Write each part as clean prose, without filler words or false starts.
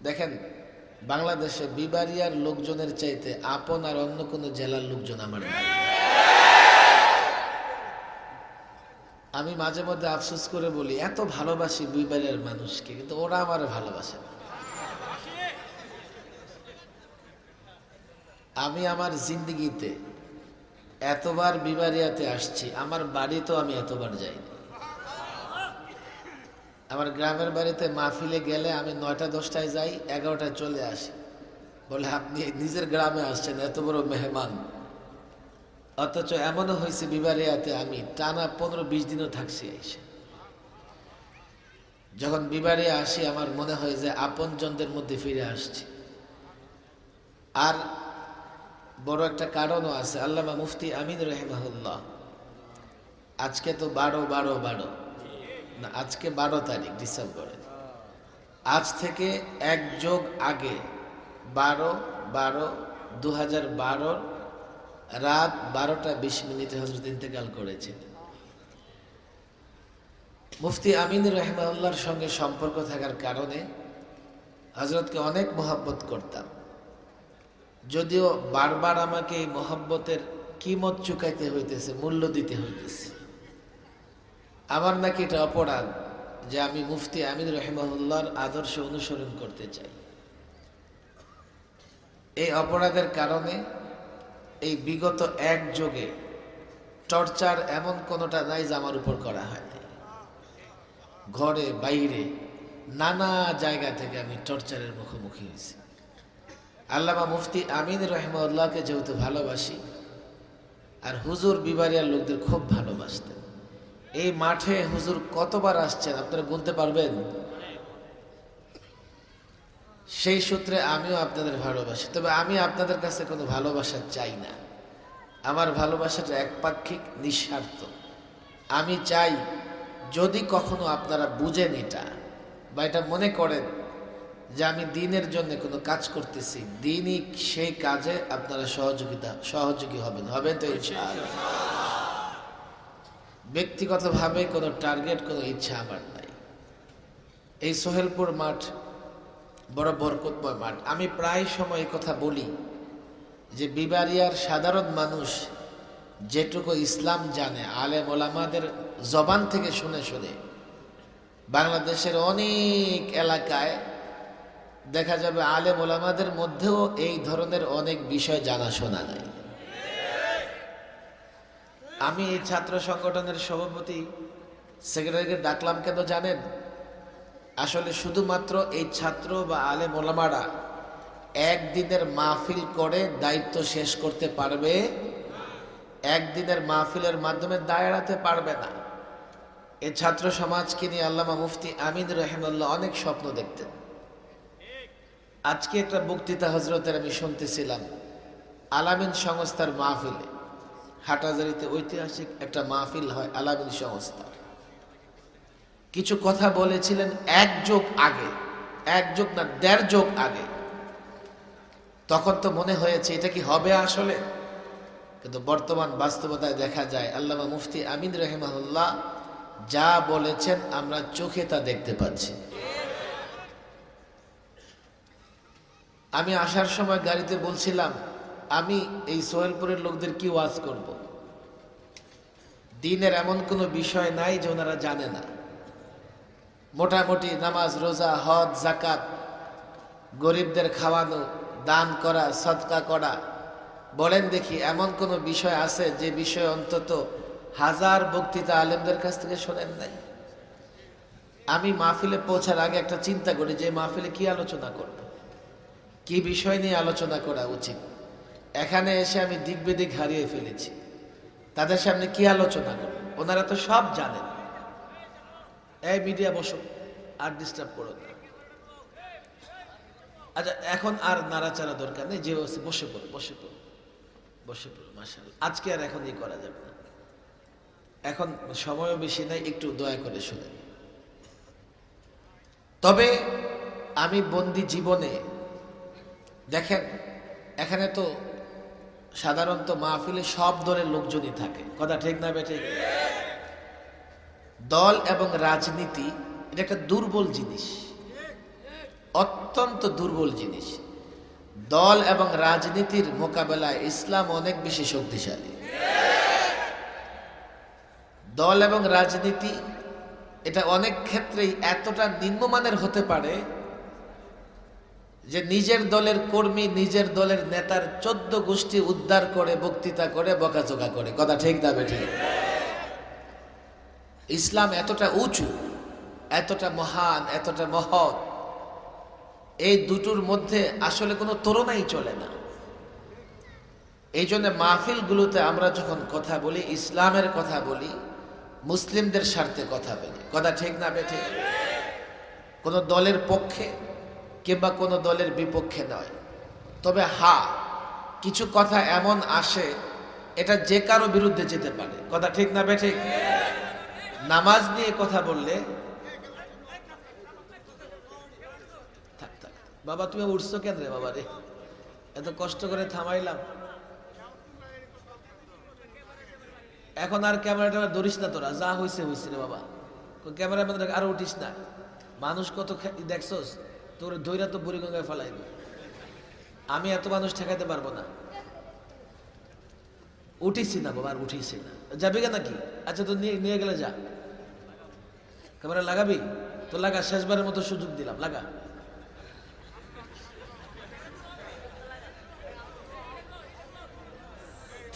দেখেন, বাংলাদেশে বিবারিয়ার লোকজনের চাইতে আপন আর অন্য কোনো জেলার লোকজন আমার নাই। আমি মাঝে মধ্যে আফসোস করে বলি, এত ভালোবাসি বিবারিয়ার মানুষকে, কিন্তু ওরা আমার ভালোবাসে না। আমি আমার জিন্দগিতে এতবার বিবারিয়াতে আসছি, আমার বাড়িতেও আমি এতবার যাইনি। আমার গ্রামের বাড়িতে মাহফিলে গেলে আমি 9টা-10টায় যাই, 11টায় চলে আসি। বলে আপনি নিজের গ্রামে আসছেন, এত বড় মেহমান। অথচ এমনও হয়েছে বিবারিয়াতে আমি টানা 15-20 দিনও থাকছি। এসে যখন বিবারিয়া আসি, আমার মনে হয় যে আপনজনদের মধ্যে ফিরে আসছি। আর বড় একটা কারণও আছে। আল্লামা মুফতি আমিন রহিমাহুল্লাহ, আজকে তো 12 না, আজকে 12 তারিখ ডিসেম্বরের। আজ থেকে 1 যোগ আগে 12/12/2012 রাত 12টা 20 মিনিটে হযরত ইন্তেকাল করেছিলেন। মুফতি আমিন রহিমাহুল্লাহর সঙ্গে সম্পর্ক থাকার কারণে হযরতকে অনেক মহব্বত করতাম। যদিও বারবার আমাকে এই মহব্বতের কিমত চুকাইতে হইতেছে, মূল্য দিতে হইতেছে। আমার নাকি এটা অপরাধ যে আমি মুফতি আমিন রহিমাহুল্লাহর আদর্শ অনুসরণ করতে চাই। এই অপরাধের কারণে এই বিগত 1 যুগে টর্চার এমন কোনোটা নাই যে আমার উপর করা হয়। ঘরে বাইরে নানা জায়গা থেকে আমি টর্চারের মুখোমুখি হয়েছি। আল্লামা মুফতি আমিন রহিমাহুল্লাহকে যেহেতু ভালোবাসি, আর হুজুর বিবারিয়ার লোকদের খুব ভালোবাসতেন। এই মাঠে হুজুর কতবার আসছেন আপনারা গুনতে পারবেন? সেই সূত্রে আমিও আপনাদের ভালোবাসি। তবে আমি আপনাদের কাছে কোনো ভালোবাসা চাই না। আমার ভালোবাসাটা একপাক্ষিক, নিঃস্বার্থ। আমি চাই যদি কখনো আপনারা বুঝেন এটা, বা এটা মনে করেন যে আমি দ্বীনের জন্য কোনো কাজ করতেছি, দ্বীনই সেই কাজে আপনারা সহযোগী হবেন তো ইনশাআল্লাহ। ব্যক্তিগতভাবে কোনো টার্গেট, কোনো ইচ্ছা আমার নাই। এই সোহেলপুর মাঠ বড় বরকতময় মাঠ। আমি প্রায় সময় কথা বলি যে বিবারিয়ার সাধারণ মানুষ যেটুকু ইসলাম জানে আলেম ওলামাদের জবান থেকে শুনে শুনে, বাংলাদেশের অনেক এলাকায় দেখা যাবে আলেম ওলামাদের মধ্যেও এই ধরনের অনেক বিষয় জানাশোনা নাই। আমি এই ছাত্র সংগঠনের সভাপতি সেক্রেটারিকে ডাকলাম কেন জানেন? আসলে শুধুমাত্র এই ছাত্র বা আলেম ওলামারা একদিনের মাহফিল করে দায়িত্ব শেষ করতে পারবে, একদিনের মাহফিলের মাধ্যমে দাঁড়াতে পারবে না। এই ছাত্র সমাজকে নিয়ে আল্লামা মুফতি আমিন রহিমাহুল্লাহ অনেক স্বপ্ন দেখতেন। আজকে একটা বক্তৃতা হজরতের আমি শুনতেছিলাম আলামিন সংস্থার মাহফিলে। হাটহাজারীতে ঐতিহাসিক একটা মাহফিল হয় আলামিন সংস্থা। কিছু কথা বলেছিলেন 1 যুগ আগে, 1 যুগ না 1.5 যুগ আগে। তখন তো মনে হয়েছে এটা কি হবে আসলে, কিন্তু বর্তমান বাস্তবতায় দেখা যায় আল্লামা মুফতি আমিন রহিমাহুল্লাহ যা বলেছেন আমরা চোখে তা দেখতে পাচ্ছি। আমি আসার সময় গাড়িতে বলছিলাম, আমি এই সোহেলপুরের লোকদের কি ওয়াজ করব? দ্বীনের এমন কোনো বিষয় নাই যে ওনারা জানে না। মোটামুটি নামাজ, রোজা, হজ, যাকাত, গরিবদের খাওয়ানো, দান করা, সদকা করা, বলেন দেখি এমন কোনো বিষয় আছে যে বিষয় অন্তত 1000 বক্তৃতা আলেমদের কাছ থেকে শোনেন নাই? আমি মাহফিলে পৌঁছার আগে একটা চিন্তা করি যে মাহফিলে কি আলোচনা করব, কি বিষয় নিয়ে আলোচনা করা উচিত। এখানে এসে আমি দিক বেদিক হারিয়ে ফেলেছি। তাদের সামনে কি আলোচনা করব? ওনারা তো সব জানেন। এই মিডিয়া বসো, আর ডিস্টার্ব করো না। আচ্ছা, এখন আর নাড়াচাড়া দরকার নেই, যে বসে পড়ো মাশাআল্লাহ। আজকে আর এখন করা যাবে না, এখন সময়ও বেশি নাই, একটু দয়া করে শুনেন। তবে আমি বন্দি জীবনে দেখেন, এখানে তো সাধারণত মাহফিলে সব দলের লোকজনই থাকে, কথা ঠিক না বেঠে? দল এবং রাজনীতি এটা একটা দুর্বল জিনিস। অত্যন্ত দুর্বল জিনিস। দল এবং রাজনীতির মোকাবেলায় ইসলাম অনেক বেশি শক্তিশালী। দল এবং রাজনীতি এটা অনেক ক্ষেত্রেই এতটা নিম্নমানের হতে পারে যে নিজের দলের কর্মী নিজের দলের নেতার 14 গোষ্ঠী উদ্ধার করে বক্তৃতা করে বকাঝকা করে। কথা ঠিক না বেঠিক? ইসলাম এতটা উঁচু, এতটা মহান, এতটা মহৎ, এই দুটোর মধ্যে আসলে কোনো তুলনাই চলে না। এই জন্য মাহফিলগুলোতে আমরা যখন কথা বলি, ইসলামের কথা বলি, মুসলিমদের স্বার্থে কথা বলি। কথা ঠিক না বেঠিক? কোনো দলের পক্ষে কিংবা কোনো দলের বিপক্ষে নয়। তবে কিছু কথা এমন আসে এটা যে কারো বিরুদ্ধে যেতে পারে। কথা ঠিক না বেঠিক? নামাজ নিয়ে কথা বললে, থাক থাক বাবা, তুমি উঠছো কেন রে বাবা রে? এত কষ্ট করে থামাইলাম, এখন আর ক্যামেরাটা ধরিস না, তোরা যা হয়েছে হয়েছে রে বাবা। ক্যামেরা মধ্যে আরো উঠিস না, মানুষ কত দেখছস, তোর ধৈরা তো বুড়িগঙ্গায় ফেলাইব। আমি এত মানুষ ঠেকাইতে পারবো না। উঠিস না বাবা, আর উঠিস না। যাবি কেন নাকি? আচ্ছা তো নিয়ে গেলে যা। ক্যামেরা লাগাবি তো লাগা, শেষবারের মতো সুযোগ দিলাম, লাগা।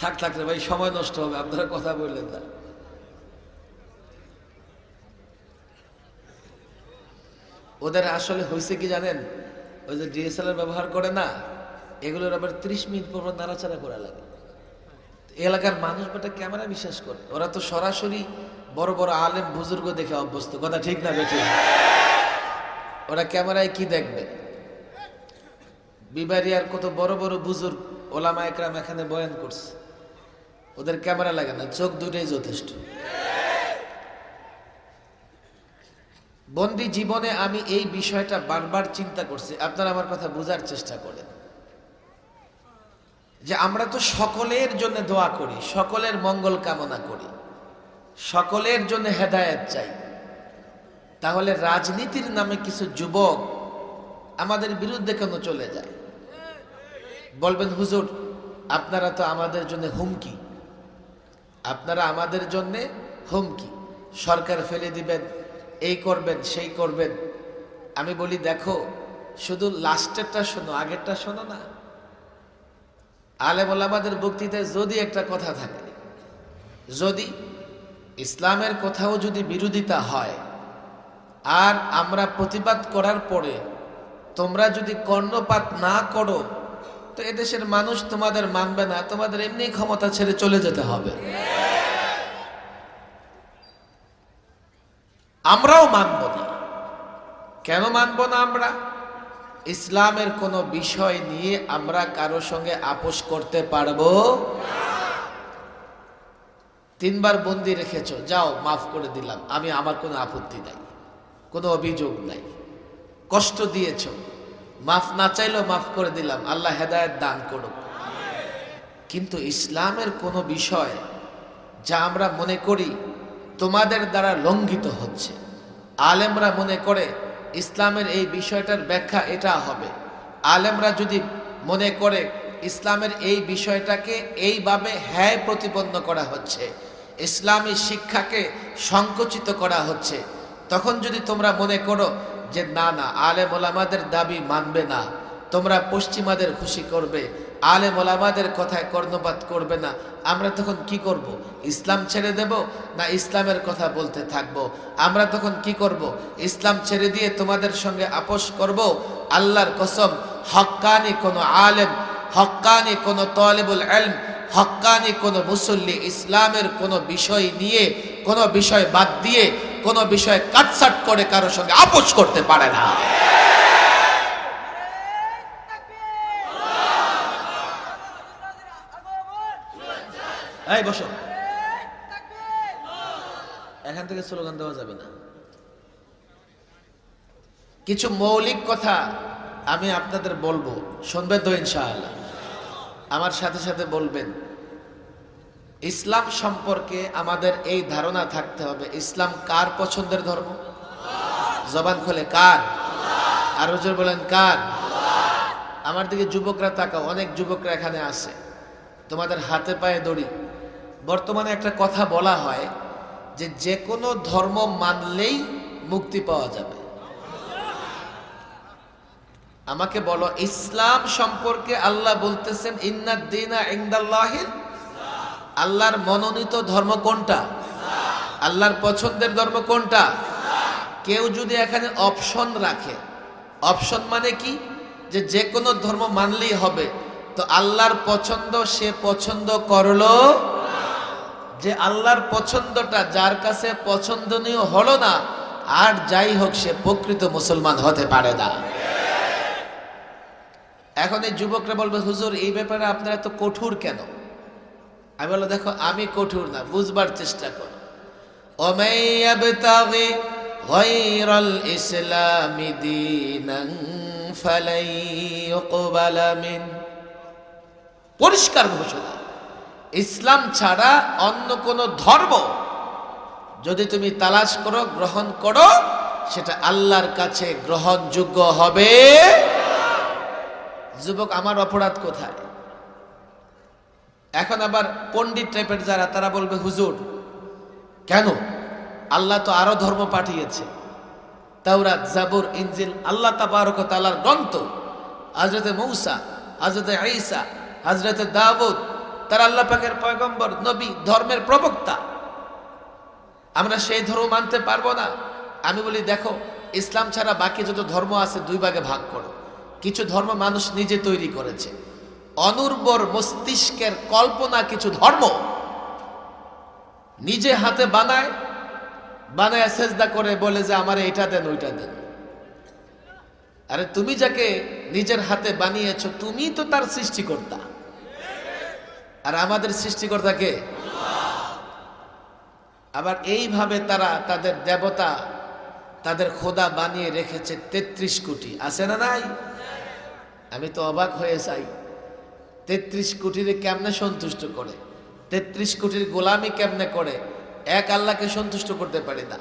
থাক থাক রে ভাই, সময় নষ্ট হবে, আপনারা কথা বললেন না। ওদের আসলে হয়েছে কি জানেন, ওই যে ডিএসএলআর ব্যবহার করে না, এগুলোর আবার 30 মিনিট পর নাড়াচাড়া করা লাগে। এলাকার মানুষ বেটা ক্যামেরা বিশ্বাস করে, ওরা তো সরাসরি বড় বড় আলেম বুজুর্গ দেখে অভ্যস্ত। কথা ঠিক না বেঠিক? ওরা ক্যামেরায় কি দেখবে? বিবারিয়ার কত বড় বড় বুজুর্গ ওলামা একরাম এখানে বয়ান করছে, ওদের ক্যামেরা লাগে না, চোখ দুটোই যথেষ্ট। বন্দি জীবনে আমি এই বিষয়টা বারবার চিন্তা করছি। আপনারা আমার কথা বোঝার চেষ্টা করেন যে আমরা তো সকলের জন্য দোয়া করি, সকলের মঙ্গল কামনা করি, সকলের জন্য হেদায়েত চাই। তাহলে রাজনীতির নামে কিছু যুবক আমাদের বিরুদ্ধে কেন চলে যায়? বলবেন হুজুর আপনারা তো আমাদের জন্য হুমকি, আপনারা আমাদের জন্য হুমকি, সরকার ফেলে দিবেন, এই করবেন সেই করবেন। আমি বলি দেখো, শুধু লাস্টেরটা শোনো, আগেরটা শোনো না। আলেম ওলামাদের বক্তৃতায় যদি একটা কথা থাকে, যদি ইসলামের কোথাও যদি বিরোধিতা হয় আর আমরা প্রতিবাদ করার পরে তোমরা যদি কর্ণপাত না করো, তো এদেশের মানুষ তোমাদের মানবে না, তোমাদের এমনি ক্ষমতা ছেড়ে চলে যেতে হবে। আমরাও মানব না। কেন মানব না? আমরা ইসলামের কোনো বিষয় নিয়ে আমরা কারো সঙ্গে আপোষ করতে পারবো? 3 বার বন্দি রেখেছো, যাও মাফ করে দিলাম, আমি আমার কোনো আপত্তি নাই, কোনো অভিযোগ নাই। কষ্ট দিয়েছো, মাফ না চাইলেও মাফ করে দিলাম, আল্লাহ হেদায়েত দান করুক। কিন্তু ইসলামের কোনো বিষয় যা আমরা মনে করি তোমাদের দ্বারা লঙ্ঘিত হচ্ছে, আলেমরা মনে করে ইসলামের এই বিষয়টার ব্যাখ্যা এটা হবে, আলেমরা যদি মনে করে ইসলামের এই বিষয়টাকে এইভাবে হ্যায় প্রতিপন্ন করা হচ্ছে, ইসলামী শিক্ষাকে সংকুচিত করা হচ্ছে, তখন যদি তোমরা মনে করো যে না না আলেম ওলামাদের দাবি মানবে না, তোমরা পশ্চিমাদের খুশি করবে, আলেম ওলামাদের কথায় কর্ণপাত করবে না, আমরা তখন কি করব? ইসলাম ছেড়ে দেব না ইসলামের কথা বলতে থাকবো? আমরা তখন কি করব? ইসলাম ছেড়ে দিয়ে তোমাদের সঙ্গে আপোষ করব? আল্লাহর কসম, হক্কানি কোনো আলেম, হক্কানি কোনো তালিবুল ইলম, হক্কানি কোনো মুসল্লি ইসলামের কোনো বিষয় নিয়ে, কোনো বিষয় বাদ দিয়ে, কোনো বিষয় কাটছাট করে কারোর সঙ্গে আপোষ করতে পারে না। এই বসো, এখান থেকে স্লোগান দেওয়া যাবে না। কিছু মৌলিক কথা আমি আপনাদের বলবো, শুনবেন তো ইনশাআল্লাহ? আমার সাথে সাথে বলবেন। ইসলাম সম্পর্কে আমাদের এই ধারণা থাকতে হবে, ইসলাম কার পছন্দের ধর্ম? জবান খুলে কার? আর হুজুর বলেন কার? আমার দিকে যুবকরা তাকাও, অনেক যুবকরা এখানে আছে, তোমাদের হাতে পায়ে দড়ি। বর্তমানে একটা কথা বলা হয় যে যে কোনো ধর্ম মানলেই মুক্তি পাওয়া যাবে। আমাকে বলো, ইসলাম সম্পর্কে আল্লাহ বলতেছেন ইন্নাদ দীনা ইনদাল্লাহিল, আল্লাহর মনোনীত ধর্ম কোনটা? আল্লাহর পছন্দের ধর্ম কোনটা? কেউ যদি এখানে অপশন রাখে, অপশন মানে কি, যে যে কোনো ধর্ম মানলেই হবে, তো আল্লাহর পছন্দ সে পছন্দ করলো, যে আল্লাহর পছন্দটা যার কাছে পছন্দনীয় হলো না, আর যাই হোক সে প্রকৃত মুসলমান হতে পারে না। এখন এই যুবকরা বলবে হুজুর এই ব্যাপারে আপনারা তো কঠোর কেন? আমি বললাম দেখো, আমি কঠোর না, বুঝবার চেষ্টা করো। ওমাই ইয়াবতাগি গায়রাল ইসলামি দীনান ফালাই ইউকবালা মিন, পরিষ্কার ঘোষণা, ইসলাম ছাড়া অন্য কোন ধর্ম যদি তুমি তালাশ করো, গ্রহণ করো, সেটা আল্লাহর কাছে গ্রহণযোগ্য হবে। যুবক, আমার অপরাধ কোথায়? এখন আবার পণ্ডিত টাইপের যারা, তারা বলবে হুজুর কেন, আল্লাহ তো আরো ধর্ম পাঠিয়েছে, তাওরাত, জাবুর, ইনজিল, আল্লাহ তাবারক ওয়া তাআলার গ্রন্থ। হযরতে মূসা, হযরতে ঈসা, হযরতে দাউদ, তারা আল্লাহ পাকের পয়গম্বর, নবী, ধর্মের প্রবক্তা। আমরা সেই ধর্ম মানতে পারবো না? আমি বলি দেখো, ইসলাম ছাড়া বাকি যত ধর্ম আছে দুই ভাগে ভাগ করো। কিছু ধর্ম মানুষ নিজে তৈরি করেছে, অনুর্বর মস্তিষ্কের কল্পনা কিছু ধর্ম নিজে হাতে বানায়, বানায় সেজদা করে বলে যে আমার এটা দেন ওইটা দেন। আরে তুমি যাকে নিজের হাতে বানিয়েছো তুমি তো তার সৃষ্টিকর্তা, আর আমাদের সৃষ্টিকর্তা কে? আবার এইভাবে তারা তাদের দেবতা, তাদের খোদা বানিয়ে রেখেছে 33 কোটি, আছে না নাই? আমি তো অবাক হয়ে যাই, 33 কোটির কেমনে সন্তুষ্ট করে, 33 কোটির গোলামি কেমনে করে? এক আল্লাহকে সন্তুষ্ট করতে পারি না,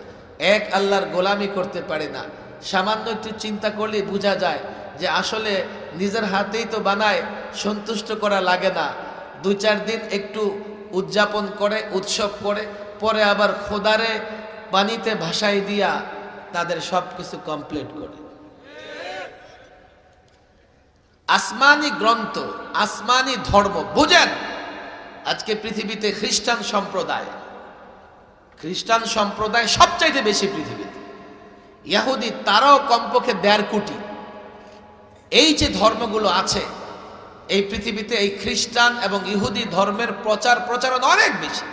এক আল্লাহর গোলামি করতে পারি না। সামান্য একটু চিন্তা করলে বোঝা যায় যে আসলে নিজের হাতেই তো বানায়, সন্তুষ্ট করা লাগে না। 2-4 দিন একটু উদযাপন করে, উৎসব করে, পরে আবার খোদারে পানিতে ভাসাই দিয়া তাদের সব কিছু কমপ্লিট করে। আসমানি গ্রন্থ, আসমানি ধর্ম বুঝেন। আজকে পৃথিবীতে খ্রিস্টান সম্প্রদায় সবচাইতে বেশি পৃথিবীতে। ইহুদি তারাও কমপক্ষে 1.5 কোটি। এই যে ধর্মগুলো আছে এই পৃথিবীতে, এই খ্রিস্টান এবং ইহুদি ধর্মের প্রচারণা অনেক বেশি।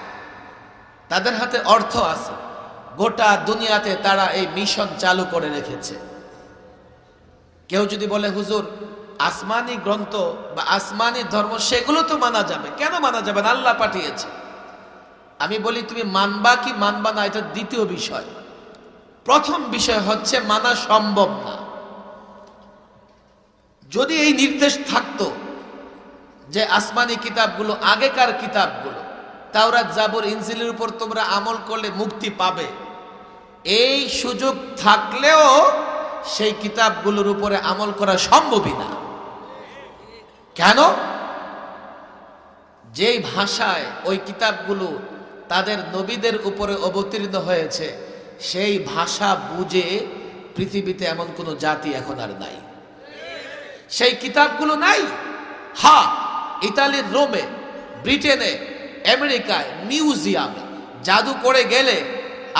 তাদের হাতে অর্থ আছে, গোটা দুনিয়াতে তারা এই মিশন চালু করে রেখেছে। কেউ যদি বলে হুজুর আসমানি গ্রন্থ বা আসমানি ধর্ম, সেগুলো তো মানা যাবে, কেন মানা যাবে না? আল্লাহ পাঠিয়েছে। আমি বলি তুমি মানবা কি মানবা না, এটা দ্বিতীয় বিষয়। প্রথম বিষয় হচ্ছে মানা সম্ভব না। যদি এই নির্দেশ থাকতো যে আসমানি কিতাবগুলো, আগেকার কিতাবগুলো, তাওরাত, জাবুর, ইনজিলের উপর তোমরা আমল করলে মুক্তি পাবে, এই সুযোগ থাকলেও সেই কিতাবগুলোর উপরে আমল করা সম্ভবই না। কেন? যেই ভাষায় ওই কিতাবগুলো তাদের নবীদের উপরে অবতীর্ণ হয়েছে, সেই ভাষা বুঝে পৃথিবীতে এমন কোনো জাতি এখন আর নাই। সেই কিতাবগুলো নাই। হ্যাঁ, ইতালির রোমে, ব্রিটেনে, আমেরিকায়, মিউজিয়ামে জাদু করে গেলে,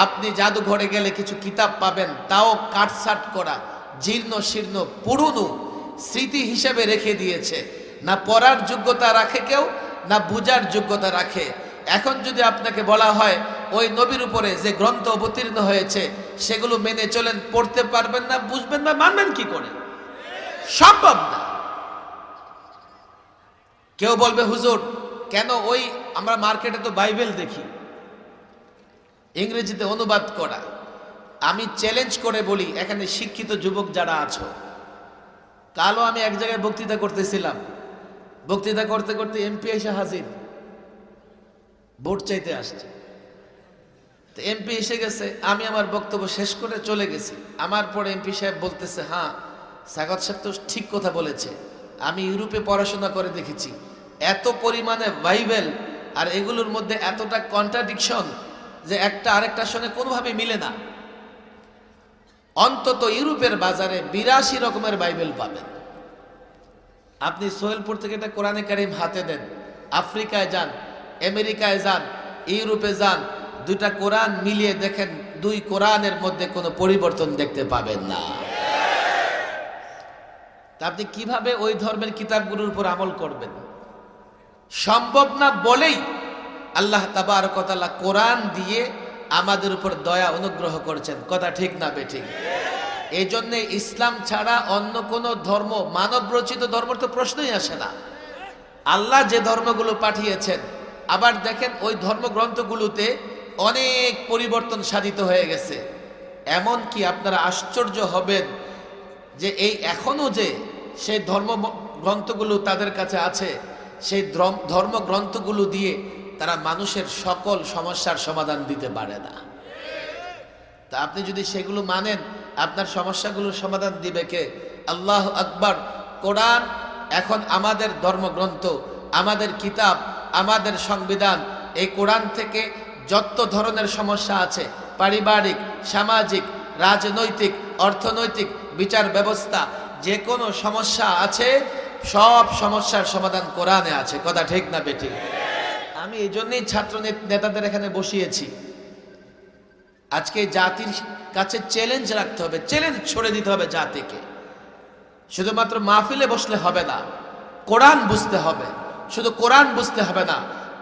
আপনি জাদুঘরে গেলে কিছু কিতাব পাবেন, তাও কাটছাট করা, জীর্ণ শীর্ণ, পুরনো স্মৃতি হিসেবে রেখে দিয়েছে। না পড়ার যোগ্যতা রাখে কেউ, না বুঝার যোগ্যতা রাখে। এখন যদি আপনাকে বলা হয় ওই নবীর উপরে যে গ্রন্থ অবতীর্ণ হয়েছে সেগুলো মেনে চলেন, পড়তে পারবেন না, বুঝবেন না, মানবেন কি করে? সম্ভব না। কেউ বলবে হুজুর কেন, ওই আমরা মার্কেটে তো বাইবেল দেখি ইংরেজিতে অনুবাদ করা। আমি চ্যালেঞ্জ করে বলি, এখানে শিক্ষিত যুবক যারা আছো, কালও আমি এক জায়গায় বক্তৃতা করতেছিলাম, বক্তৃতা করতে করতে এমপি এসে হাজির, ভোট চাইতে আসছে। তো এমপি এসে গেছে, আমি আমার বক্তব্য শেষ করে চলে গেছি। আমার পরে এমপি সাহেব বলতেছে, হ্যাঁ সাগত সাহেব তো ঠিক কথা বলেছে। আমি ইউরোপে পড়াশোনা করে দেখেছি, এত পরিমাণে বাইবেল আর এগুলোর মধ্যে এতটা কন্ট্রাডিকশন যে একটা আরেকটার সঙ্গে কোনোভাবে মিলে না। অন্তত ইউরোপের বাজারে 82 রকমের বাইবেল পাবেন। আপনি সোহেলপুর থেকে একটা কোরআনে কারিম হাতে দেন, আফ্রিকায় যান, আমেরিকায় যান, ইউরোপে যান, দুইটা কোরআন মিলিয়ে দেখেন, দুই কোরআনের মধ্যে কোনো পরিবর্তন দেখতে পাবেন না। তা আপনি কিভাবে ওই ধর্মের কিতাবগুলোর উপর আমল করবেন? সম্ভব না বলেই আল্লাহ তাবারক ওয়া তাআলা কোরআন দিয়ে আমাদের উপর দয়া অনুগ্রহ করেছেন। কথা ঠিক না বেঠিক? এই জন্যে ইসলাম ছাড়া অন্য কোন ধর্ম, মানব রচিত ধর্ম তো প্রশ্নই আসে না। আল্লাহ যে ধর্মগুলো পাঠিয়েছেন, আবার দেখেন ওই ধর্মগ্রন্থগুলোতে অনেক পরিবর্তন সাধিত হয়ে গেছে। এমন কি আপনারা আশ্চর্য হবেন যে এই এখনো যে সেই ধর্মগ্রন্থগুলো তাদের কাছে আছে, সেই ধর্মগ্রন্থগুলো দিয়ে তারা মানুষের সকল সমস্যার সমাধান দিতে পারে না। তা আপনি যদি সেগুলো মানেন, আপনার সমস্যাগুলোর সমাধান দিবে কে? আল্লাহু আকবার। কোরআন এখন আমাদের ধর্মগ্রন্থ, আমাদের কিতাব, আমাদের সংবিধান। এই কোরআন থেকে যত ধরনের সমস্যা আছে, পারিবারিক, সামাজিক, রাজনৈতিক, অর্থনৈতিক, বিচার ব্যবস্থা, যে কোনো সমস্যা আছে, সব সমস্যার সমাধান কোরআনে আছে। কথা ঠিক না বেঠিক? আমি এই জন্যই ছাত্র নেতাদের এখানে বসিয়েছি। আজকে জাতির কাছে চ্যালেঞ্জ রাখতে হবে, চ্যালেঞ্জ ছড়ে দিতে হবে জাতিকে। শুধুমাত্র মাহফিলে বসলে হবে না, কোরআন বুঝতে হবে। শুধু কোরআন বুঝতে হবে না,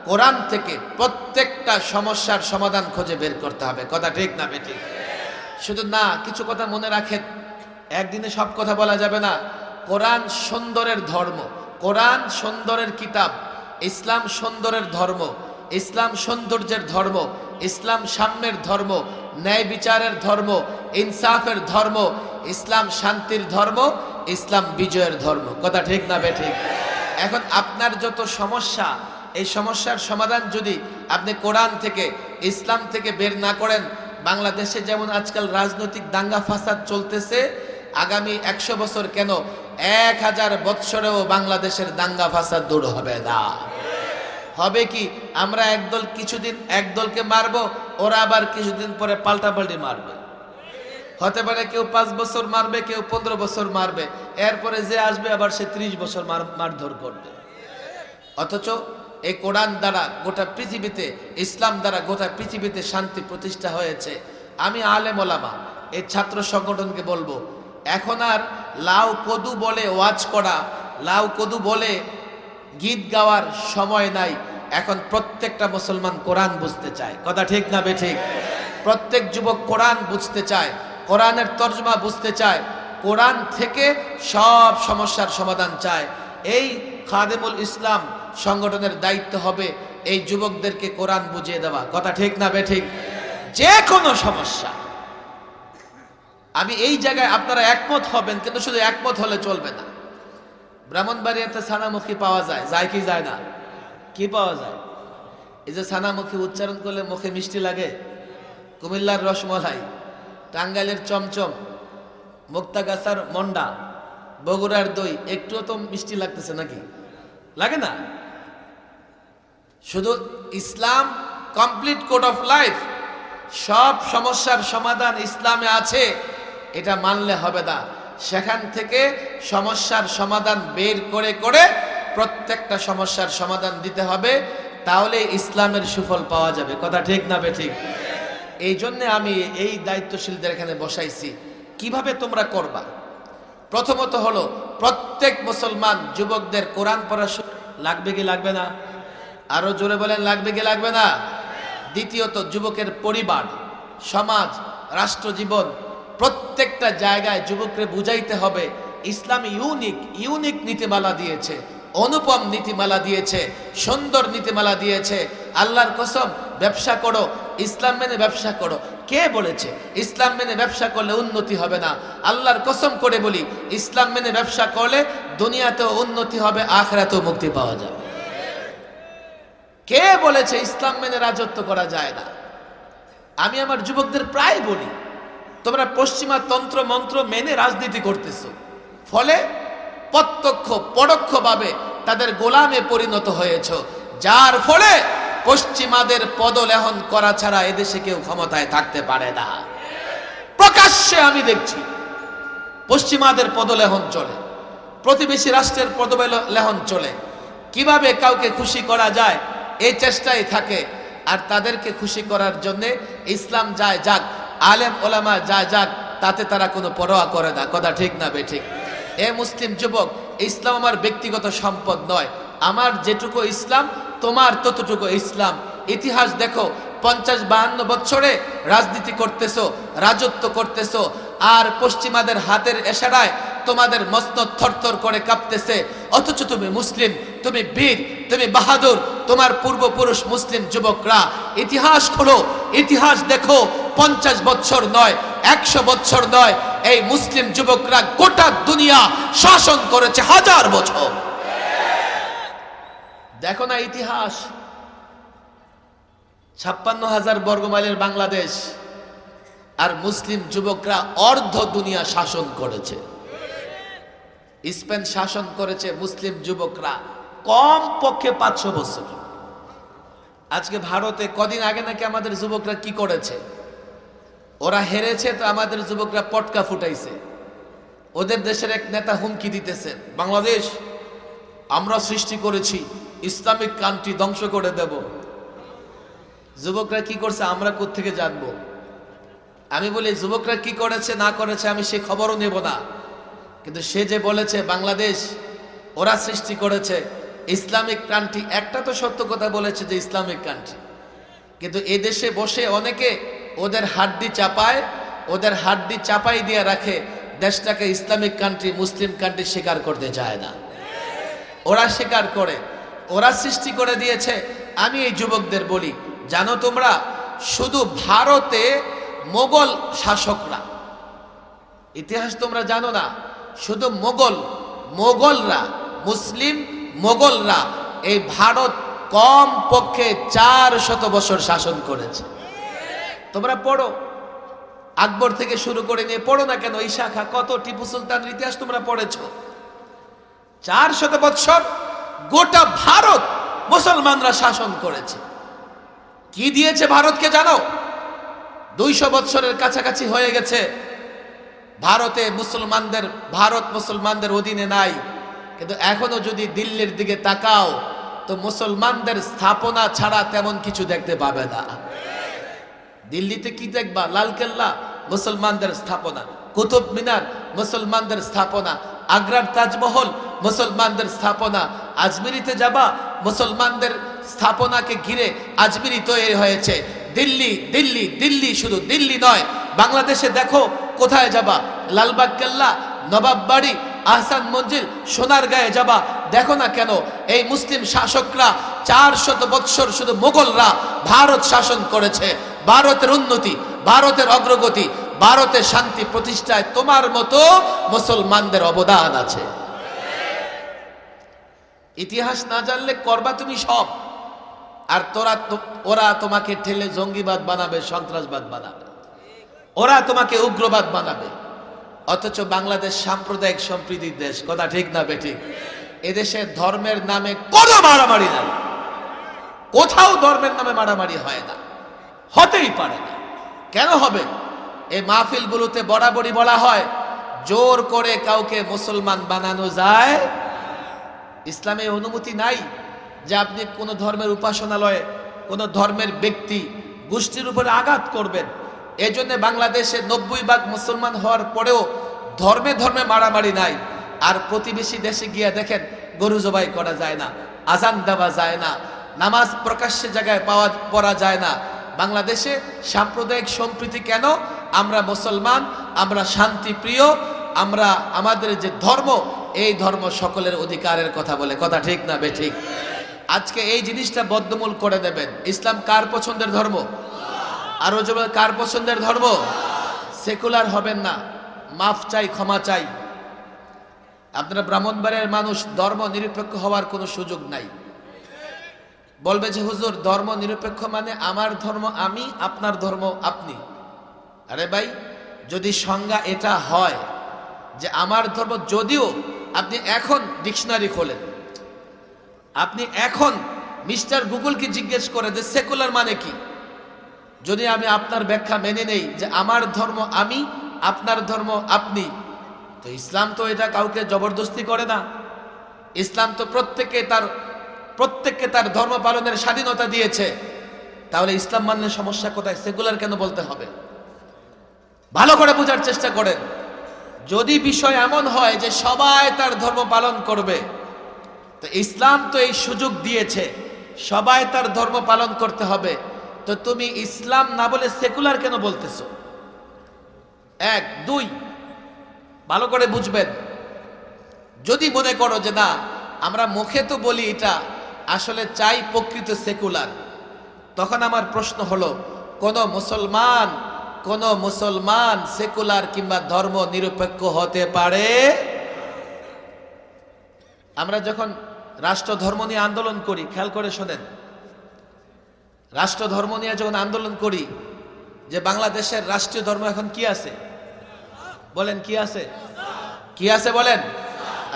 কোরআন থেকে প্রত্যেকটা সমস্যার সমাধান খুঁজে বের করতে হবে। কথা ঠিক না বেঠিক? শুধু না, কিছু কথা মনে রাখেন, একদিনে সব কথা বলা যাবে না। কোরআন সুন্দরের ধর্ম, কোরআন সুন্দরের কিতাব, ইসলাম সুন্দরের ধর্ম, ইসলাম সৌন্দর্যের ধর্ম, ইসলাম সাম্যের ধর্ম, ন্যায় বিচারের ধর্ম, ইনসাফের ধর্ম, ইসলাম শান্তির ধর্ম, ইসলাম বিজয়ের ধর্ম। কথা ঠিক না বেঠিক? এখন আপনার যত সমস্যা, এই সমস্যার সমাধান যদি আপনি কোরআন থেকে, ইসলাম থেকে বের না করেন, বাংলাদেশে যেমন আজকাল রাজনৈতিক দাঙ্গা ফাসাদ চলতেছে, আগামী 100 বছর কেন 1000 বৎসরেও বাংলাদেশের দাঙ্গা ফাসাদ দূর হবে না। হবে কি? আমরা একদল কিছুদিন একদলকে মারবো, ওরা আবার কিছুদিন পরে পাল্টাপাল্টি মারবে। হতে পারে কেউ 5 বছর মারবে, কেউ 15 বছর মারবে, এরপরে যে আসবে আবার সে 30 বছর মারধর করবে। অথচ এই কোরআন দ্বারা গোটা পৃথিবীতে, ইসলাম দ্বারা গোটা পৃথিবীতে শান্তি প্রতিষ্ঠা হয়েছে। আমি আলেম ওলামা, এই ছাত্র সংগঠনকে বলবো, এখন আর লাউ কদু বলে ওয়াজ করা, লাউ কদু বলে গীত গাওয়ার সময় নাই। এখন প্রত্যেকটা মুসলমান কোরআন বুঝতে চায়। কথা ঠিক না বেঠিক? প্রত্যেক যুবক কোরআন বুঝতে চায়, কোরআনের তর্জমা বুঝতে চায়, কোরআন থেকে সব সমস্যার সমাধান চায়। এই খাদেমুল ইসলাম সংগঠনের দায়িত্ব হবে এই যুবকদেরকে কোরআন বুঝিয়ে দেওয়া। কথা ঠিক না বেঠিক? যে কোনো সমস্যা, আমি এই জায়গায় আপনারা একমত হবেন, কিন্তু শুধু একমত হলে চলবে না। ব্রাহ্মণবাড়িয়াতে ছানামুখী পাওয়া যায়, যায় কি যায় না? কি পাওয়া যায়? এই যে ছানামুখী উচ্চারণ করলে মুখে মিষ্টি লাগে, কুমিল্লার রসমলাই, টাঙ্গাইলের চমচম, মুক্তাগাছার মন্ডা, বগুড়ার দই, একটুও তো মিষ্টি লাগতেছে নাকি? লাগে না? শুধু ইসলাম কমপ্লিট কোড অফ লাইফ, সব সমস্যার সমাধান ইসলামে আছে, এটা মানলে হবে না। সেখান থেকে সমস্যার সমাধান বের করে করে প্রত্যেকটা সমস্যার সমাধান দিতে হবে, তাহলে ইসলামের সুফল পাওয়া যাবে। কথা ঠিক না বেঠিক? এই জন্যে আমি এই দায়িত্বশীলদের এখানে বসাইছি। কিভাবে তোমরা করবা? প্রথমত হলো প্রত্যেক মুসলমান যুবকদের কোরআন পড়া লাগবে কি লাগবে না? আরো জোরে বলেন, লাগবে কি লাগবে না? দ্বিতীয়ত যুবকের পরিবার, সমাজ, রাষ্ট্র জীবন, প্রত্যেকটা জায়গায় যুবককে বুঝাইতে হবে ইসলাম ইউনিক নীতিমালা দিয়েছে, অনুপম নীতিমালা দিয়েছে, সুন্দর নীতিমালা দিয়েছে। আল্লাহর কসম, ব্যবসা করো, ইসলাম মেনে ব্যবসা করো। কে বলেছে ইসলাম মেনে ব্যবসা করলে উন্নতি হবে না? আল্লাহর কসম করে বলি, ইসলাম মেনে ব্যবসা করলে দুনিয়াতেও উন্নতি হবে, আখিরাতেও মুক্তি পাওয়া যাবে। কে বলেছে ইসলাম মেনে রাজত্ব করা যায় না? আমি আমার যুবকদের প্রায় বলি, তোমরা পশ্চিমা তন্ত্র মন্ত্র মেনে রাজনীতি করতেছো, ফলে প্রত্যক্ষ পরোক্ষভাবে তাদের গোলামে পরিণত হয়েছ, যার ফলে পশ্চিমাদের পদলেহন করা ছাড়া এদেশে কেউ ক্ষমতায় থাকতে পারে না। প্রকাশ্যে আমি দেখছি পশ্চিমাদের পদলেহন চলে, প্রতিবেশী রাষ্ট্রের পদলেহন চলে। কিভাবে কাউকে খুশি করা যায় এই চেষ্টাই থাকে, আর তাদেরকে খুশি করার জন্য ইসলাম যায় যাক, আলেম ওলামা যায় যাক, তাতে তারা কোনো পরোয়া করে না। কথা ঠিক না বেঠিক? এ মুসলিম যুবক, ইসলাম আমার ব্যক্তিগত সম্পদ নয়, আমার যেটুকু ইসলাম তোমার ততটুকু ইসলাম। ইতিহাস দেখো, 50-52 বছরে রাজনীতি করতেছো, রাজত্ব করতেছো, আর পশ্চিমাদের হাতের ইশারায় তোমাদের মসনদ থরথর করে কাঁপতেছে, অথচ তুমি মুসলিম, তুমি বীর, তুমি বাহাদুর। তোমার পূর্বপুরুষ মুসলিম যুবকরা, ইতিহাস খোলো, ইতিহাস দেখো, 50 বছর নয়, 100 বছর নয়, এই মুসলিম যুবকরা গোটা দুনিয়া শাসন করেছে 1000 বছর। দেখো না ইতিহাস, 56,000 বর্গমাইলের বাংলাদেশ, আর মুসলিম যুবকরা অর্ধ দুনিয়া শাসন করেছে। স্পেন শাসন করেছে মুসলিম যুবকরা কম পক্ষে 500 বছর। আজকে ভারতে কদিন আগে নাকি আমাদের যুবকরা কি করেছে, ওরা হেরেছে তো আমাদের যুবকরা পটকা ফুটাইছে। ওদের দেশের এক নেতা হুমকি দিতেছে, বাংলাদেশ আমরা সৃষ্টি করেছি, ইসলামিক কান্ট্রি ধ্বংস করে দেব। যুবকরা কি করছে আমরা কোত্থেকে জানবো? আমি বলি যুবকরা কি করেছে না করেছে আমি সে খবরও নেব না, কিন্তু সে যে বলেছে বাংলাদেশ ওরা সৃষ্টি করেছে ইসলামিক কান্ট্রি, একটা তো সত্য কথা বলেছে যে ইসলামিক কান্ট্রি, কিন্তু এ দেশে বসে অনেকে ওদের হাড্ডি চাপাই দিয়ে রাখে, দেশটাকে ইসলামিক কান্ট্রি মুসলিম কান্ট্রি স্বীকার করতে চায় না। ওরা স্বীকার করে, ওরা সৃষ্টি করে দিয়েছে। আমি এই যুবকদের বলি, জানো তোমরা শুধু ভারতে মোগল শাসকরা, ইতিহাস তোমরা জানো না, শুধু মোগলরা মুসলিম মোগলরা এই ভারত কম পক্ষে 400 বছর শাসন করেছে। তোমরা পড়ো, আকবর থেকে শুরু করে নিয়ে পড়ো না কেন, এই শাখা কত, টিপু সুলতানের ইতিহাস তোমরা পড়েছো। 400 বছর গোটা ভারত মুসলমানরা শাসন করেছে। কি দিয়েছে ভারতকে জানো? 200 বছরের কাছাকাছি হয়ে গেছে ভারত মুসলমানদের অধীনে নাই, কিন্তু এখনো যদি দিল্লির দিকে তাকাও তো মুসলমানদের স্থাপনা ছাড়া তেমন কিছু দেখতে পাবে না। দিল্লিতে কি দেখবা? লালকেল্লা মুসলমানদের স্থাপনা, কুতুব মিনার মুসলমানদের স্থাপনা, আগ্রার তাজমহল মুসলমানদের স্থাপনা, আজমিরিতে যাবা মুসলমানদের স্থাপনাকে ঘিরে আজমিরি তৈরি হয়েছে। দিল্লি দিল্লি দিল্লি, শুধু দিল্লি নয়, বাংলাদেশে দেখো কোথায় যাবা, লালবাগ কেল্লা, নবাব বাড়ি, আহসান মঞ্জিল, সোনারগাঁয়ে যাবা, দেখো না কেন এই মুসলিম শাসকরা 400 বৎসর শুধু মোগলরা ভারত শাসন করেছে। ভারতের উন্নতি, ভারতের অগ্রগতি, ভারতের শান্তি প্রতিষ্ঠায় তোমার মতো মুসলমানদের অবদান আছে। ইতিহাস না জানলে করবা তুমি সব, আর ওরা তোমাকে ঠেলে জঙ্গিবাদ বানাবে, সন্ত্রাসবাদ বানাবে, ওরা তোমাকে উগ্রবাদ বানাবে। অথচ বাংলাদেশ সাম্প্রদায়িক সম্প্রীতির দেশ। কথা ঠিক না বেঠিক? এদেশে ধর্মের নামে কোনো মারামারি নাই, কোথাও ধর্মের নামে মারামারি হয় না, হতেই পারে না। কেন হবে? এই মাহফিলগুলোতে বরাবরই বলা হয় জোর করে কাউকে মুসলমান বানানো যায়। ইসলামে অনুমতি নাই যে আপনি কোনো ধর্মের উপাসনালয়ে কোনো ধর্মের ব্যক্তি গোষ্ঠীর উপরে আঘাত করবেন। এই জন্য বাংলাদেশে 90% মুসলমান হওয়ার পরেও ধর্মে ধর্মে মারামারি নাই। আর প্রতিবেশী দেশে গিয়ে দেখেন গরু জবাই করা যায় না, আজান দেওয়া যায় না, নামাজ প্রকাশ্যে জায়গায় পড়া যায় না। বাংলাদেশে সাম্প্রদায়িক সম্প্রীতি কেন? আমরা মুসলমান, আমরা শান্তিপ্রিয়, আমরা আমাদের যে ধর্ম এই ধর্ম সকলের অধিকারের কথা বলে। কথা ঠিক না বেঠিক? আজকে এই জিনিসটা বদ্ধমূল করে দেবেন। ইসলাম কার পছন্দের ধর্ম? আরো যে কার পছন্দের ধর্ম? সেকুলার হবেন না, মাফ চাই, ক্ষমা চাই। আপনারা ব্রাহ্মণবাড়িয়ার মানুষ, ধর্ম নিরপেক্ষ হওয়ার কোনো সুযোগ নাই। বলবে যে হুজুর ধর্ম নিরপেক্ষ মানে আমার ধর্ম আমি, আপনার ধর্ম আপনি। আরে ভাই, যদি সংজ্ঞা এটা হয় যে আমার ধর্ম, যদিও আপনি এখন ডিকশনারি খোলেন, আপনি এখন মিস্টার গুগলকে জিজ্ঞেস করে যে সেকুলার মানে কি, যদি আমি আপনার ব্যাখ্যা মেনে নেই যে আমার ধর্ম আমি, আপনার ধর্ম আপনি, তো ইসলাম তো এটা কাউকে জবরদস্তি করে না। ইসলাম তো প্রত্যেককে তার ধর্ম পালনের স্বাধীনতা দিয়েছে। তাহলে ইসলাম মানলে সমস্যা কোথায়? সেকুলার কেন বলতে হবে? ভালো করে বোঝার চেষ্টা করেন। যদি বিষয় এমন হয় যে সবাই তার ধর্ম পালন করবে, তো ইসলাম তো এই সুযোগ দিয়েছে, সবাই তার ধর্ম পালন করতে হবে, তো তুমি ইসলাম না বলে সেকুলার কেন বলতেছো? এক। দুই, ভালো করে বুঝবেন, যদি মনে করো যে না আমরা মুখে তো বলি এটা, আসলে চাই প্রকৃত সেকুলার, তখন আমার প্রশ্ন হলো, কোন মুসলমান সেকুলার কিংবা ধর্ম নিরপেক্ষ হতে পারে? আমরা যখন রাষ্ট্র ধর্ম নিয়ে আন্দোলন করি, খেয়াল করে শোনেন, রাষ্ট্র ধর্ম নিয়ে যখন আন্দোলন করি, যে বাংলাদেশের রাষ্ট্রীয় ধর্ম এখন কি আছে বলেন? কি আছে? কি আছে বলেন?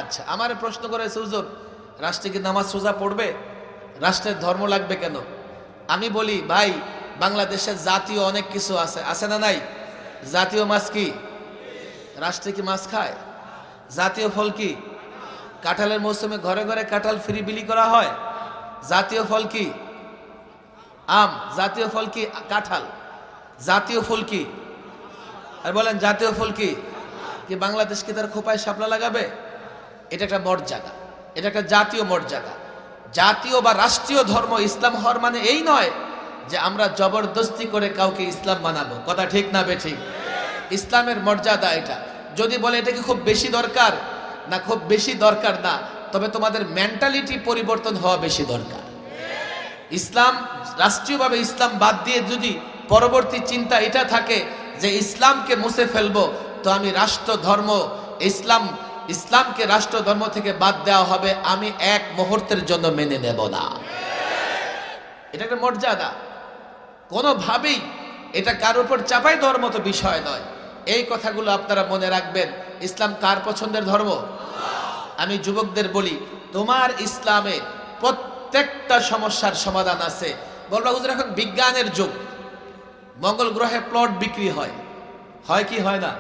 আচ্ছা, আমার প্রশ্ন করেছে, হুজুর রাষ্ট্রে কি নামাজ রোজা পড়বে? রাষ্ট্রের ধর্ম লাগবে কেন? আমি বলি, ভাই বাংলাদেশের জাতীয় অনেক কিছু আছে, আছে না নাই? জাতীয় মাছ কি? রাষ্ট্রে কি মাছ খায়? জাতীয় ফল কি? কাঁঠালের মৌসুমে ঘরে ঘরে কাঁঠাল ফ্রি বিলি করা হয়। জাতীয় ফল কি? আম। জাতীয় ফল কি? কাঁঠাল। জাতীয় ফুল কি? আর বলেন জাতীয় ফুল কি? কি বাংলাদেশ কি তার খোপায় শাপলা লাগাবে? এটা একটা মর্যাদা, এটা একটা জাতীয় মর্যাদা। জাতীয় বা রাষ্ট্রীয় ধর্ম ইসলাম হওয়ার মানে এই নয় যে আমরা জবরদস্তি করে কাউকে ইসলাম বানাবো। কথা ঠিক না বেঠিক? ইসলামের মর্যাদা এটা। যদি বলে এটা কি খুব বেশি দরকার, না খুব বেশি দরকার না, তবে তোমাদের মেন্টালিটি পরিবর্তন হওয়া বেশি দরকার। ইসলাম, রাষ্ট্রীয়ভাবে ইসলাম বাদ দিয়ে যদি পরবর্তী চিন্তা এটা থাকে যে ইসলামকে মুছে ফেলবো, তো আমি রাষ্ট্র ধর্ম ইসলামকে রাষ্ট্র ধর্ম থেকে বাদ দেওয়া হবে, আমি এক মুহূর্তের জন্য মেনে নেব না। এটা একটা মর্যাদা, কোনোভাবেই এটা কার উপর চাপাই দেওয়ার মতো বিষয় নয়। এই কথাগুলো আপনারা মনে রাখবেন। ইসলাম কার পছন্দের ধর্ম? আমি যুবকদের বলি, তোমার ইসলামে প্রত্যেকটা সমস্যার সমাধান আছে। বলবা হুজুর এখন বিজ্ঞানের যুগ, মঙ্গল গ্রহে প্লট বিক্রি হয়, হয় কি হয় না?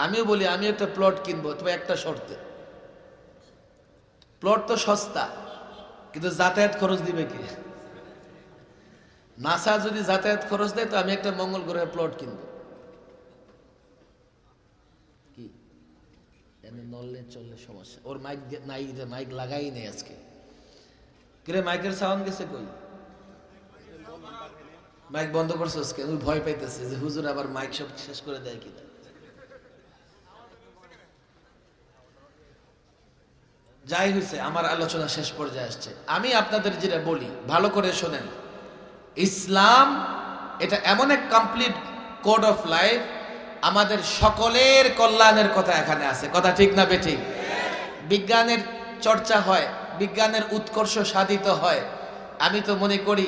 আমিও বলি আমি একটা প্লট কিনবো, তবে একটা শর্তে। প্লট তো সস্তা, কিন্তু যাতায়াত খরচ দিবে কি? নাসা যদি যাতায়াত খরচ দেয়, তো আমি একটা মঙ্গল গ্রহে প্লট কিনবো। কি নড়লে চললে সমস্যা। ওর মাইক নাই, মাইক লাগাই নেই আজকে। কিরে মাইকের সাউন্ড গেছে কই? মাইক বন্ধ করছে আজকে। ওই ভয় পাইতেছে যে হুজুর আবার মাইক সব শেষ করে দেয় কিনা। যাই হয়েছে, আমার আলোচনা শেষ পর্যায়ে আসছে। আমি আপনাদের যেটা বলি ভালো করে শোনেন, ইসলাম এটা এমন এক কমপ্লিট কোড অফ লাইফ, আমাদের সকলের কল্যাণের কথা এখানে আছে। কথা ঠিক না বেঠিক? বিজ্ঞানের চর্চা হয়, বিজ্ঞানের উৎকর্ষ সাধিত হয়। আমি তো মনে করি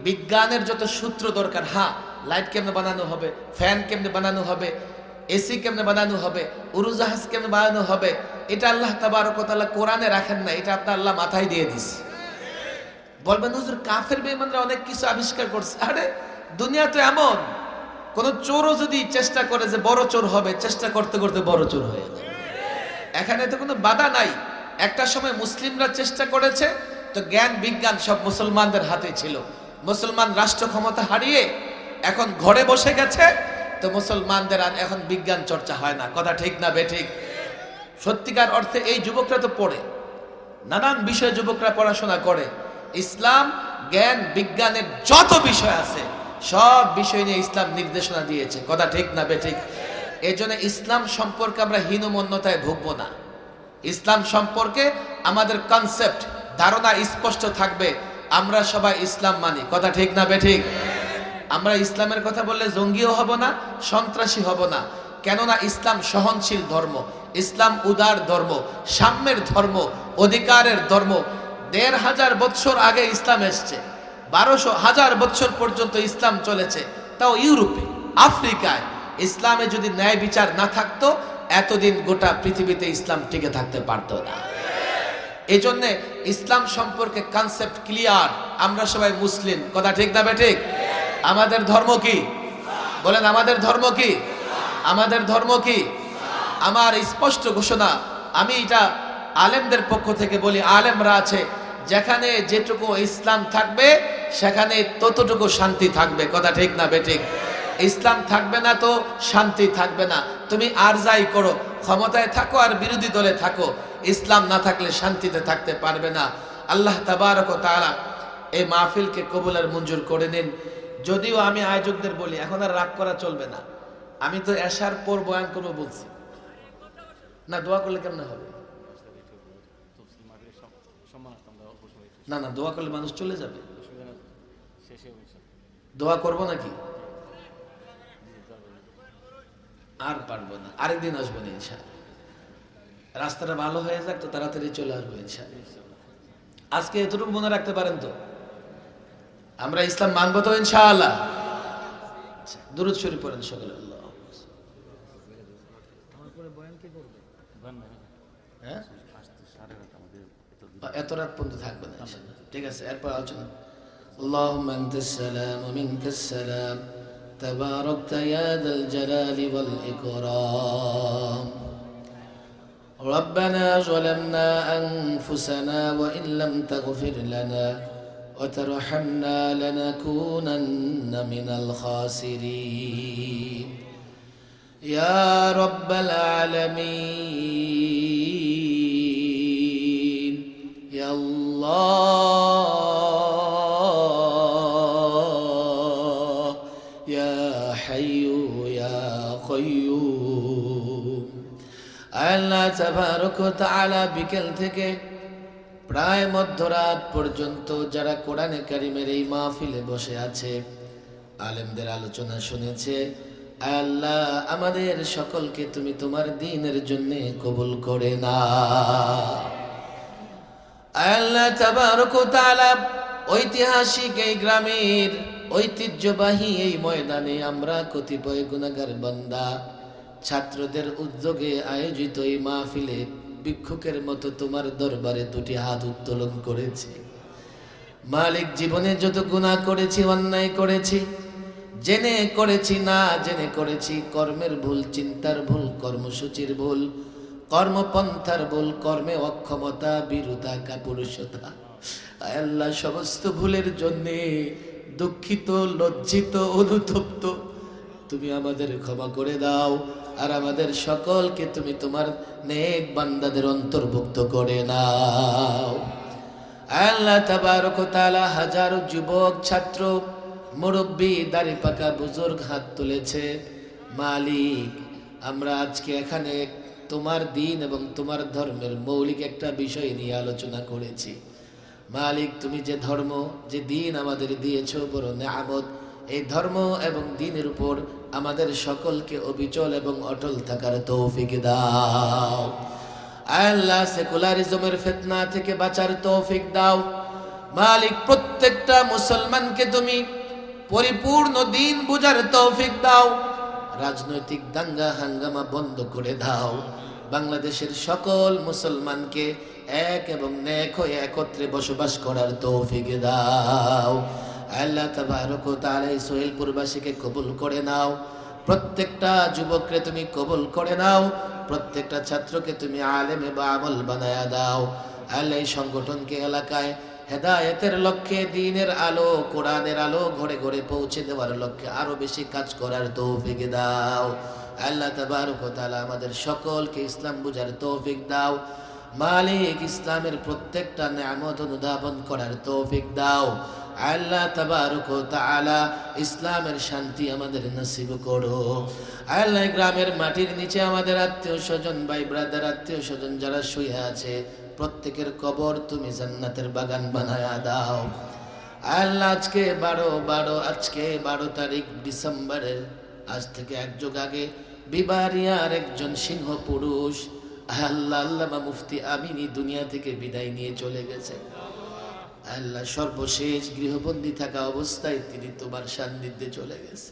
বিজ্ঞানের যত সূত্র দরকার, হ্যাঁ লাইট কেমনে বানানো হবে, ফ্যান কেমনে বানানো হবে, এসি কেমনে বানানো হবে, উড়োজাহাজ কেমনে বানানো হবে, এটা আল্লাহ তাবারক ওয়া তাআলা কোরআনে রাখেন না, এটা আপনার আল্লাহ মাথায় দিয়ে দিছে। বলবেন হুজুর কাফের বেঈমানরা অনেক কিছু আবিষ্কার করছে। আরে দুনিয়া তো এমন, কোন চোরও যদি চেষ্টা করে যে বড় চোর হবে, চেষ্টা করতে করতে বড় চোর হয়ে যাবে। এখানে তো কোনো বাধা নাই। একটা সময় মুসলিমরা চেষ্টা করেছে, তো জ্ঞান বিজ্ঞান সব মুসলমানদের হাতে ছিল। মুসলমান রাষ্ট্র ক্ষমতা হারিয়ে এখন ঘরে বসে গেছে, তো মুসলমানদের আর এখন বিজ্ঞান চর্চা হয় না। কথা ঠিক না বেঠিক? সত্যিকার অর্থে এই যুবকরা তো পড়ে, নানান বিষয়ে যুবকরা পড়াশোনা করে। ইসলাম জ্ঞান বিজ্ঞানের যত বিষয় আছে সব বিষয় নিয়ে ইসলাম নির্দেশনা দিয়েছে। কথা ঠিক না বেঠিক? এই জন্য ইসলাম সম্পর্কে আমরা হীনমন্যতায় ভুগবো না। ইসলাম সম্পর্কে আমাদের কনসেপ্ট, ধারণা স্পষ্ট থাকবে, আমরা সবাই ইসলাম মানি। কথা ঠিক না বেঠিক? আমরা ইসলামের কথা বললে জঙ্গিও হব না, সন্ত্রাসী হব না। কেননা ইসলাম সহনশীল ধর্ম, ইসলাম উদার ধর্ম, সাম্যের ধর্ম, অধিকারের ধর্ম। ১৫০০ বৎসর আগে ইসলাম এসছে, ১২০০ বৎসর পর্যন্ত ইসলাম চলেছে, তাও ইউরোপে, আফ্রিকায়। ইসলামে যদি ন্যায় বিচার না থাকতো, এতদিন গোটা পৃথিবীতে ইসলাম টিকে থাকতে পারতো না। এই জন্যে ইসলাম সম্পর্কে কনসেপ্ট ক্লিয়ার। আমরা সবাই মুসলিম, কথা ঠিক না ঠিক? আমাদের ধর্ম কি? বলেন আমাদের ধর্ম কি? আমাদের ধর্ম কি? আমার স্পষ্ট ঘোষণা, আমি এটা আলেমদের পক্ষ থেকে বলি, আলেমরা আছে, যেখানে যেটুকু ইসলাম থাকবে সেখানে ততটুকু শান্তি থাকবে, কথা ঠিক না বেঠিক? ইসলাম থাকবে না তো শান্তি থাকবে না। তুমি আর যাই করো, ক্ষমতায় থাকো আর বিরোধী দলে থাকো, ইসলাম না থাকলে শান্তিতে থাকতে পারবে না। আল্লাহ তাবারক ওয়া তাআলা এই মাহফিলকে কবুল আর মঞ্জুর করে নিন। যদিও আমি আয়োজকদের বলি, এখন আর রাগ করা চলবে না। আমি তো এশার পর বয়ান করবো বলছি না, দোয়া করলে কেমন হবে? না না, দোয়া করলে মানুষ চলে যাবে। দোয়া করবো নাকি? আর পারবো না, আরেকদিন আসবো না ইনশাআল্লাহ। রাস্তাটা ভালো হয়ে যাক তো তাড়াতাড়ি চলে আসবো ইনশাআল্লাহ। আজকে এতটুকু মনে রাখতে পারেন তো, আমরা ইসলাম মানবো তো ইনশাআল্লাহ। দুরূদ শরীফ পড়েন সকলে। হ্যাঁ, এত রাত পর্যন্ত থাকবে না, ঠিক আছে? এরপর আলোচনা। আল্লাহুম্মা আনতাস সালাম ওয়া মিনকাস সালাম তাবারাকতা ইয়া যাল জালালি ওয়াল ইকরাম। ربنا ظلمنا أنفسنا وإن لم تغفر لنا وترحمنا لنكونن من الخاسرين يا رب العالمين يا الله يا حي يا قيوم আল্লাহ তাবারক ওয়া তাআলা বিকেল থেকে প্রায় মধ্যরাত পর্যন্ত যারা কোরআনে কারিমের এই মাহফিলে বসে আছে, আলেমদের আলোচনা শুনেছে, আল্লাহ আমাদের সকলকে তুমি তোমার দ্বীনের জন্য কবুল করে নাও। আল্লাহ তাবারক ওয়া তাআলা ঐতিহাসিক এই গ্রামের ঐতিহ্যবাহী এই ময়দানে আমরা কতিপয় গুনাহগার বান্দা ছাত্রদের উদ্যোগে আয়োজিত এই মাহফিলে ভিক্ষুকের মতো তোমার দরবারে দুটি হাত উত্তোলন করেছি। মালিক, জীবনে যত গুনাহ করেছি, অন্যায় করেছি, জেনে করেছি না জেনে করেছি, কর্মের ভুল, চিন্তার ভুল, কর্মসূচির ভুল, কর্মপন্থার ভুল, কর্মে অক্ষমতা, বীরতা, কাপুরুষতা, আল্লাহ সমস্ত ভুলের জন্যে দুঃখিত, লজ্জিত, অনুতপ্ত। তুমি আমাদের ক্ষমা করে দাও আর আমাদের সকলকে তুমি তোমার নেক বান্দাদের অন্তর্ভুক্ত করে নাও। আল্লাহ তাবারক ওয়া তাআলা হাজারো যুবক, ছাত্র, মুরব্বী, দাড়ি পাকা বুজুর্গ হাত তুলেছে। মালিক, আমরা আজকে এখানে তোমার দ্বীন এবং তোমার ধর্মের মৌলিক একটা বিষয় নিয়ে আলোচনা করেছি। মালিক, তুমি যে ধর্ম, যে দ্বীন আমাদের দিয়েছো, বড় নেয়ামত। এই ধর্ম এবং দ্বীনের উপর আমাদের সকলকে অবিচল এবং অটল থাকার তৌফিক দাও। আল্লাহ, সেকুলারিজমের ফিতনা থেকে বাঁচার তৌফিক দাও। মালিক, প্রত্যেকটা মুসলমানকে তুমি পরিপূর্ণ দ্বীন বুঝার তৌফিক দাও। রাজনৈতিক দাঙ্গা হাঙ্গামা বন্ধ করে দাও। বাংলাদেশের সকল মুসলমানকে এক এবং নেক হয়ে একত্রে বসবাস করার তৌফিক দাও। আল্লাহ তাবারক ওয়া তাআলা সোহেলপুরবাসীকে কবুল করে নাও। প্রত্যেকটা যুবককে তুমি কবুল করে নাও। প্রত্যেকটা ছাত্রকে তুমি আলেমে বা আমল বানায়া দাও। আল্লাহ, এই সংগঠনকে এলাকায় হেদায়েতের লক্ষ্যে, দ্বীনের আলো, কোরআনের আলো ঘরে ঘরে পৌঁছে দেওয়ার লক্ষ্যে আরো বেশি কাজ করার তৌফিক দাও। আল্লাহ তাবারক ওয়া তাআলা আমাদের সকলকে ইসলাম বুঝার তৌফিক দাও। মালিক, ইসলামের প্রত্যেকটা নেয়ামত অনুধাবন করার তৌফিক দাও। আল্লাহ তাবারক ওয়া তাআলা ইসলামের শান্তি আমাদের নসিব করো। আল্লাহ, গ্রামের মাটির নিচে আমাদের আত্মীয় স্বজন, ভাই ব্রাদার, আত্মীয় স্বজন যারা শুয়ে আছে, প্রত্যেকের কবর তুমি জান্নাতের বাগান বানায়া দাও। আল্লাহ, আজকে 12 তারিখ ডিসেম্বরের, আজ থেকে এক যুগ আগে বিবারিয়ার একজন সিংহ পুরুষ আল্লাহ আল্লামা মুফতি আমিনী দুনিয়া থেকে বিদায় নিয়ে চলে গেছে। আল্লাহ, সর্বশেষ গৃহবন্দী থাকা অবস্থায় তিনি তোমার সান্নিধ্যে চলে গেছে।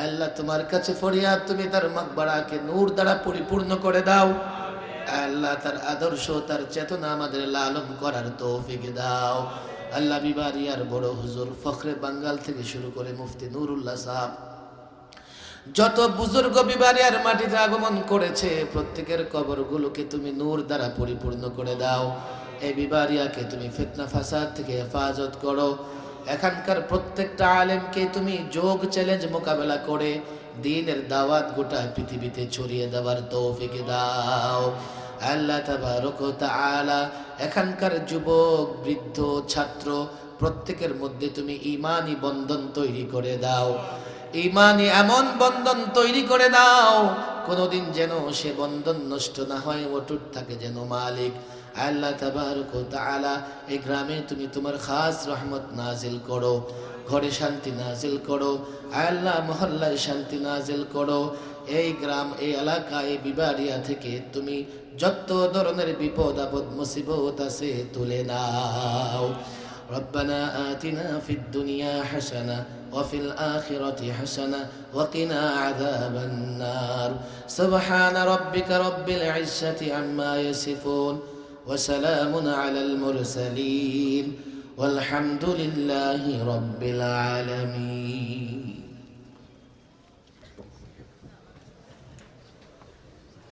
আল্লাহ তোমার কাছে ফরিয়াদ, তুমি তার মাকবারাকে নূর দ্বারা পরিপূর্ণ করে দাও। আল্লাহ তার আদর্শ, তার চেতনা আমাদের লালন করার তৌফিক দাও। আল্লাহ বিবারিয়ার বড় হুজুর ফখরে বাঙ্গাল থেকে শুরু করে মুফতি নুরুল্লাহ সাহেব, যত বুজুর্গ বিবারিয়ার মাটিতে আগমন করেছে, প্রত্যেকের কবরগুলোকে তুমি নূর দ্বারা পরিপূর্ণ করে দাও। এই বিবারিয়াকে তুমি ফিতনা ফাসাদ থেকে হেফাজত করো। এখানকার প্রত্যেকটা আলেমকে তুমি যোগ চ্যালেঞ্জ মোকাবেলা করে দ্বীনের দাওয়াত গোটা পৃথিবীতে ছড়িয়ে দেওয়ার তৌফিক দাও। আল্লাহ তাবারক ওয়া তাআলা এখানকার যুবক, বৃদ্ধ, ছাত্র প্রত্যেকের মধ্যে তুমি ঈমানি বন্ধন তৈরি করে দাও। ঈমানি এমন বন্ধন তৈরি করে দাও, কোনোদিন যেন সে বন্ধন নষ্ট না হয়, অটুট থাকে যেন মালিক। আল্লাহ তাবারক ওয়া তাআলা এই গ্রামে তুমি তোমার খাস রহমত নাজিল করো, ঘরে শান্তি নাজিল করো। আল্লাহ মহল্লায় শান্তি নাজিল করো। এই গ্রাম, এই এলাকা, এই বিবারিয়া থেকে তুমি যত ধরনের বিপদ আপদ মুসিবত আছে তুলে নাও। ربنا آتنا في الدنيا حسنة وفي الآخرة حسنة وقنا عذاب النار. سبحان ربك رب العزة عما يصفون وسلام على المرسلين والحمد لله رب العالمين.